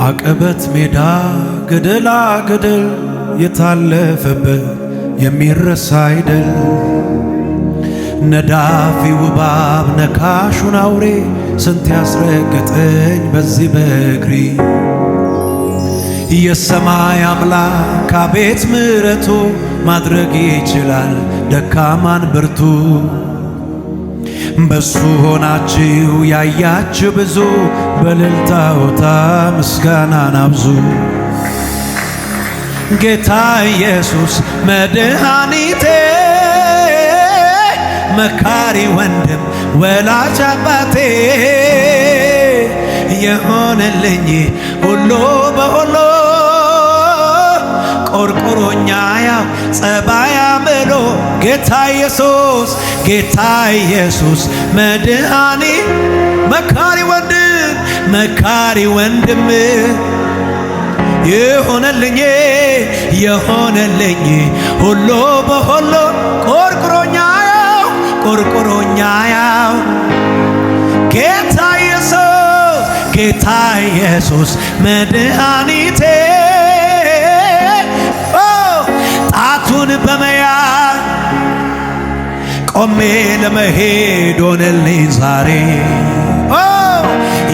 አቀበት ሜዳ ገደላ ገደል የታለፈበት የሚረሳ አይደል። ነዳፊው እባብ ነካሹን አውሬ ስንት ያስረገጠኝ በዚህ በእግሬ። የሰማይ አምላክ አቤት ምሕረቱ ማድረግ ይችላል ደካማን ብርቱ። በሱ ሆናችሁ ያያችሁ ብዙ በእልልታ ሆታ ምስጋናን አብዙ። ጌታ ኢየሱስ መድኃኒቴ መካሪ ወንድም ወላጅ አባቴ የሆነልኝ ሁሉ በሁሉ ቆርቆሮኛ ያው ጸባይ አምሎ ጌታ ኢየሱስ ጌታ ኢየሱስ መድኃኒት መካሪ ወንድም የሆነልኝ ሁሉ በሁሉ ቆርቆሮኛ ያው ጌታ ኢየሱስ መድኃኒቴ ጣቱን በመያዝ ቆሜ ለመሄድ ሆነልኝ ዛሬ።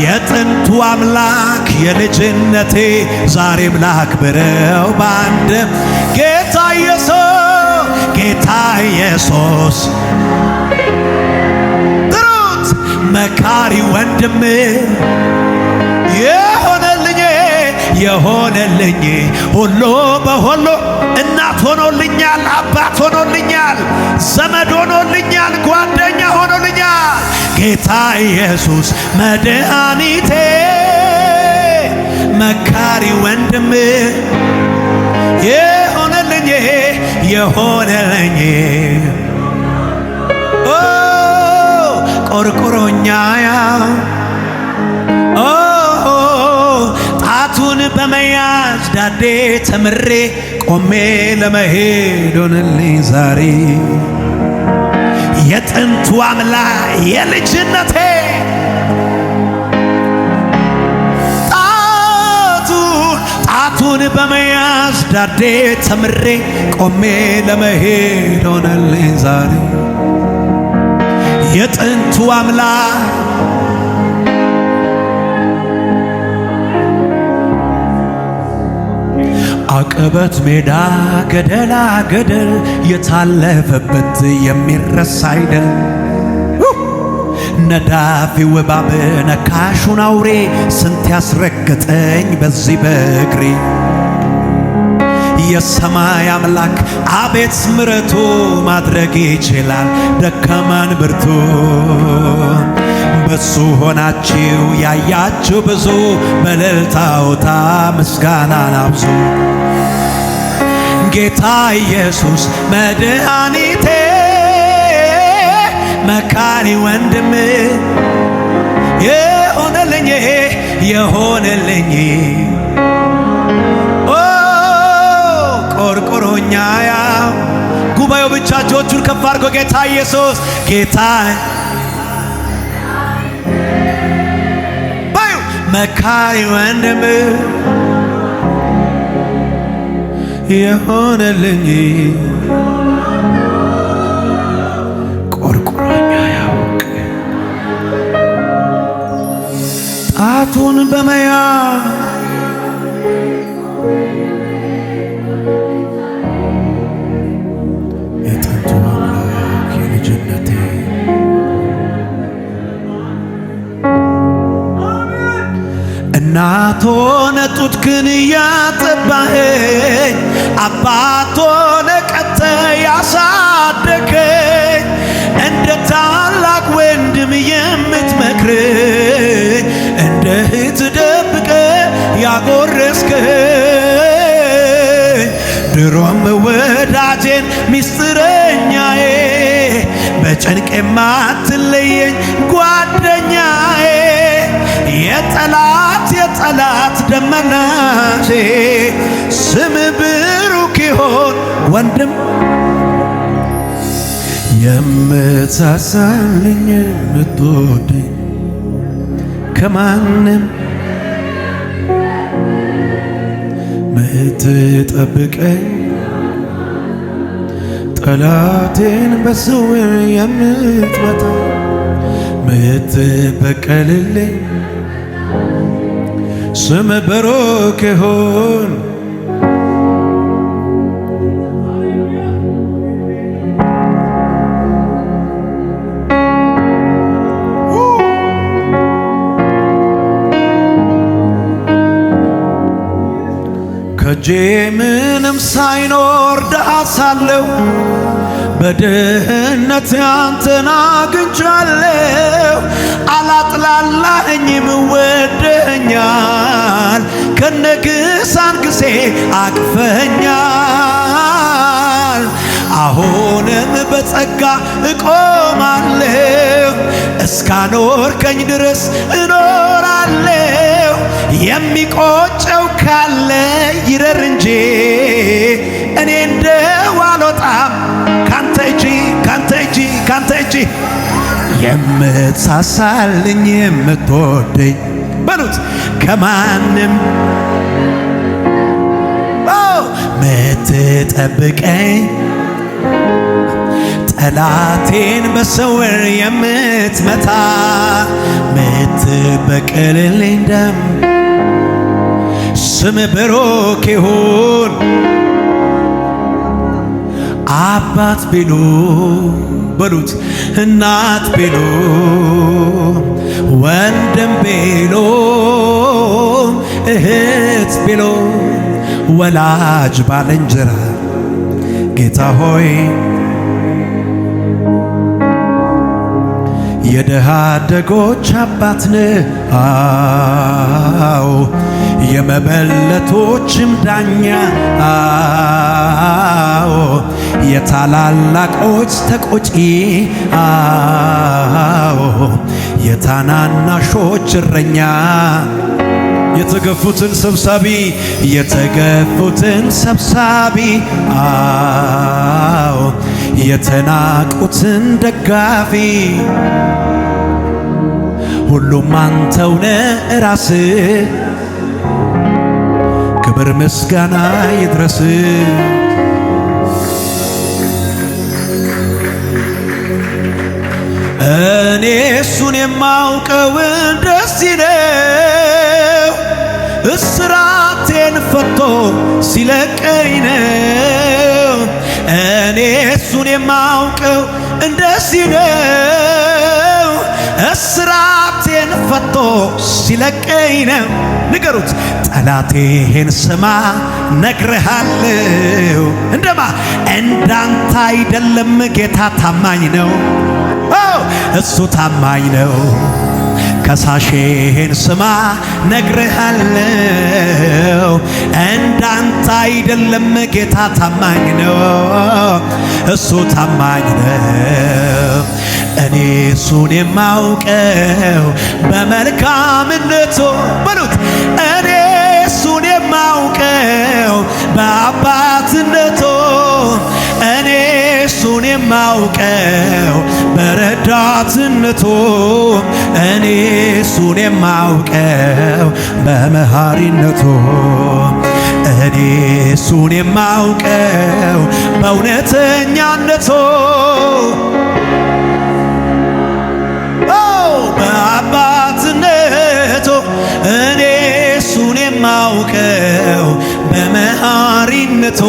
የጥንቱ አምላክ የልጅነቴ ዛሬም ላክብረው ባንድም ጌታ ኢየሱስ ጥሩት መካሪ ወንድም የሆነልኝ ሁሉ በሁሉ እናት ሆኖልኛል፣ አባት ሆኖልኛል፣ ዘመድ ሆኖልኛል፣ ጓደኛ ሆኖልኛል። ጌታ ኢየሱስ መድኃኒቴ መካሪ ወንድም የሆነልኝ ቆርቆሮኛያ ጣቱን በመያዝ ዳዴ ተምሬ ቆሜ ለመሄድ ሆነልኝ ዛሬ። የጥንቱ አምላክ የልጅነቴ ጣቱን በመያዝ ዳዴ ተምሬ ቆሜ ለመሄድ ሆነልኝ ዛሬ። የጥንቱ አምላክ አቀበት ሜዳ ገደላ ገደል የታለፈበት የሚረሳ አይደል። ነዳፊው እባብ ነካሹን አውሬ ስንት ያስረገጠኝ በዚህ በእግሬ። የሰማይ አምላክ አቤት ምሕረቱ ማድረግ ይችላል ደካማን ብርቱ። በሱ ሆናችሁ ያያችሁ ብዙ በእልልታ ሆታ ምስጋናን አብዙ። ጌታ ኢየሱስ መድኃኒቴ መካሪ ወንድም የሆነልኝ ቆርቆሮኛ ያው ጉባኤው ብቻ እጆቹን ከፍ አድርጎ ጌታ ኢየሱስ ጌታ ባዩ መካሪ ወንድም የሆነልኝ ቆርቆሮኛ ያውቅ ጣቱን በመያዝ የጥንቱ አምላክ የልጅነቴ እናት ሆነ ጡትክን ያጠባኸኝ አባት ሆነ ቀጥተህ ያሳደገኝ እንደ ታላቅ ወንድም የምትመክረኝ እንደ እህት ደብቀህ ያጎረስከኝ ድሮም ወዳጄን ሚስጥረኛዬ በጭንቅ የማትለየኝ ጓደኛዬ የጠላት ደመናቴ ስም ብሩክ ይሆን ወንድም የምትሳሳልኝ የምትወደኝ ከማንም ምትጠብቀኝ ጠላቴን በስውር የምትመታ ምትበቀልልኝ ስም ብሩክ ይሁን። ከጄ ምንም ሳይኖር ድሃ ሳለሁ በድህነት ያንተን አግኝቻለሁ። አላጥላላኸኝም ወደኸኛል፣ ከነግሳን ጊዜ አቅፈኛል። አሁንም በጸጋ እቆማለሁ፣ እስካኖርከኝ ድረስ እኖራለሁ። የሚቆጨው ካለ ይረር እንጂ እኔ እንደው አልወጣም ካንተ እጅ ካንተ እጅ ካንተ እጅ። የምትሳሳልኝ የምትወደኝ በሉት ከማንም ምትጠብቀኝ ጠላቴን በስውር የምትመታ ምትበቀልልኝ ደም ስም ብሩክ ይሁን። አባት ቢሉ በሉት እናት ቢሉ ወንድም ቢሉ እህት ቢሉ ወላጅ ባልንጀራ ጌታ ሆይ የደሃ አደጎች አባት ነህ። አዎ የመበለቶችም ዳኛ አዎ የታላላቆች ተቆጪ አዎ የታናናሾች እረኛ የተገፉትን ሰብሳቢ የተገፉትን ሰብሳቢ አዎ የተናቁትን ደጋፊ ሁሉም አንተው ነህ ራስህ። ክብር ምስጋና ይድረስ። እኔ እሱን የማውቀው እንደዚህ ነው፣ እስራቴን ፈቶ ሲለቀኝ ነው። እኔ እሱን የማውቀው እንደዚህ ነው፣ እስራቴን ፈቶ ሲለቀኝ ነው። ንገሩት ጠላቴን ስማ ነግሬሃለሁ። እንደማ እንዳንተ አይደለም ጌታ ታማኝ ነው። እሱ ታማኝ ነው። ከሳሼን ስማ ነግሬሃለሁ። እንዳንተ አይደለም ጌታ ታማኝ ነው። እሱ ታማኝ ነው። እኔ እሱን የማውቀው በመልካምነቱ በሉት እኔ እሱን የማውቀው በአባትነቱ እኔ እሱን የማውቀው በረዳትነቱ እኔ እሱን የማውቀው በመሐሪነቱ እኔ እሱን የማውቀው በእውነተኛነቱ በአባትነቱ እኔ እሱን የማውቀው በመሐሪነቱ።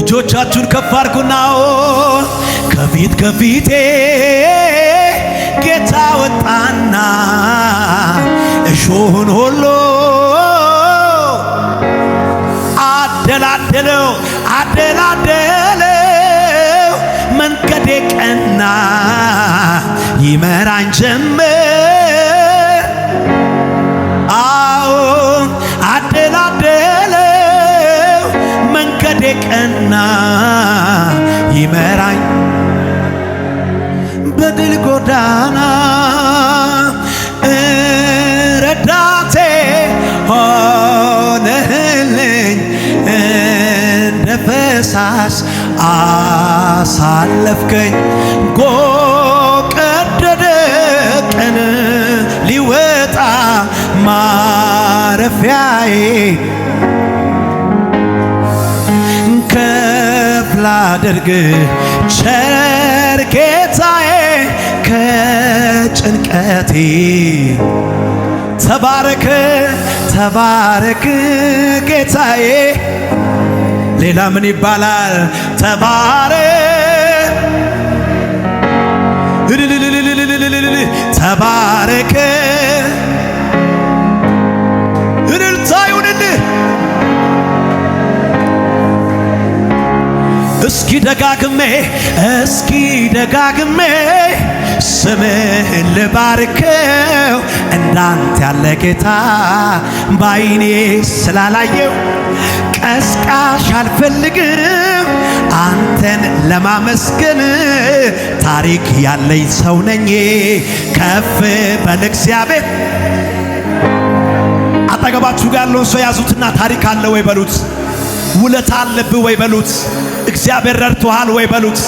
እጆቻችሁን ከፍ አድርጉና ከፊት ከፊቴ ጌታ ወጣና እሾህን ሁሉ አደላደለው አደላደለው። መንገዴ ቀና ይመራኝ ጀመር። አዎ አደላደለው መንገዴ ቀና ይመራኝ በድል ጎዳና ረዳቴ ሆነህልኝ እንደ ፈሳሽ አሳለፍከኝ። ጎህ ቀደደ ቀን ሊወጣ ማረፊያዬ ከፍ ላድርግ ቸር ጌታዬ ከጭንቀቴ ተባረክ ተባረክ ጌታዬ ሌላ ምን ይባላል ተባረክ ተባረክ እልልታ ይሁንልህ እስኪ ደጋግሜ ስምህን ልባርከው እንዳንተ ያለ ጌታ ባይኔ ስላላየው ቀስቃሽ አልፈልግም አንተን ለማመስገን ታሪክ ያለኝ ሰው ነኝ ከፍ በል እግዚአብሔር አጠገባችሁ ጋር ያለውን ሰው ያዙትና ታሪክ አለ ወይ በሉት ውለታ አለብህ ወይ በሉት እግዚአብሔር ረድቶሃል ወይ በሉት